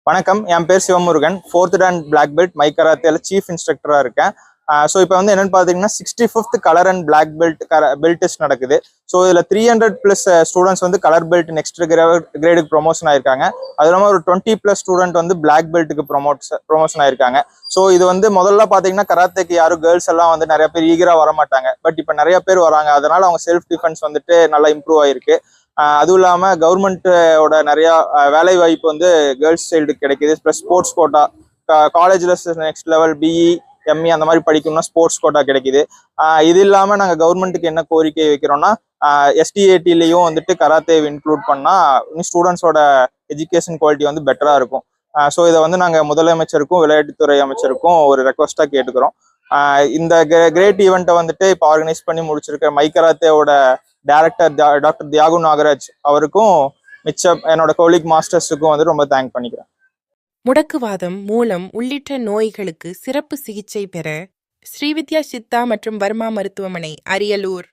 வணக்கம், என் பேர் Sivamurugan. 4th Dan black belt my கராத்தேல சீஃப் இன்ஸ்ட்ரக்டரா இருக்கேன். ஸோ இப்போ வந்து என்னன்னு பார்த்தீங்கன்னா 65th colour and black belt test நடக்குது. ஸோ இதில் 300+ ஸ்டூடெண்ட்ஸ் வந்து கலர் பெல்ட் நெக்ஸ்ட் கிரேடுக்கு ப்ரொமோஷன் ஆயிருக்காங்க. அது இல்லாமல் ஒரு 20+ ஸ்டூடெண்ட் வந்து பிளாக் பெல்ட்டுக்கு ப்ரொமோஷன் ஆயிருக்காங்க. ஸோ இது வந்து முதல்ல பார்த்தீங்கன்னா கராத்தேக்கு யாரும் கேர்ள்ஸ் எல்லாம் வந்து நிறைய பேர் ஈகரா வர மாட்டாங்க. பட் இப்போ நிறைய பேர் வராங்க. அதனால அவங்க செல்ஃப் டிஃபென்ஸ் வந்துட்டு நல்லா இம்ப்ரூவ் ஆயிருக்கு. அதுவும் இல்லாமல் கவர்மெண்ட்டோட நிறையா வேலை வாய்ப்பு வந்து கேர்ள்ஸ் சைல்டுக்கு கிடைக்குது. ப்ளஸ் ஸ்போர்ட்ஸ் கோட்டா காலேஜில் நெக்ஸ்ட் லெவல் பிஇ எம்இ அந்த மாதிரி படிக்கணும்னா ஸ்போர்ட்ஸ் கோட்டா கிடைக்குது. இது இல்லாமல் நாங்கள் கவர்மெண்ட்டுக்கு என்ன கோரிக்கை வைக்கிறோம்னா எஸ்டிஏடிலையும் வந்துட்டு கராத்தேவை இன்க்ளூட் பண்ணால் ஸ்டூடெண்ட்ஸோட எஜுகேஷன் குவாலிட்டி வந்து பெட்டராக இருக்கும். ஸோ இதை வந்து நாங்கள் முதலமைச்சருக்கும் விளையாட்டுத்துறை அமைச்சருக்கும் ஒரு ரெக்வஸ்ட்டாக கேட்டுக்கிறோம். இந்த கிரேட் ஈவெண்ட்டை வந்துட்டு இப்போ ஆர்கனைஸ் பண்ணி முடிச்சிருக்க மை கராத்தேவோட டைரக்டர் டாக்டர் தியாகு நாகராஜ் அவருக்கும் மிச்சம் என்னோட கோலிக் மாஸ்டர்ஸுக்கும் வந்து ரொம்ப தேங்க் பண்ணிக்கிறேன். முடக்குவாதம், மூலம் உள்ளிட்ட நோய்களுக்கு சிறப்பு சிகிச்சை பெற ஸ்ரீவித்யா சித்தா மற்றும் வர்மா மருத்துவமனை, அரியலூர்.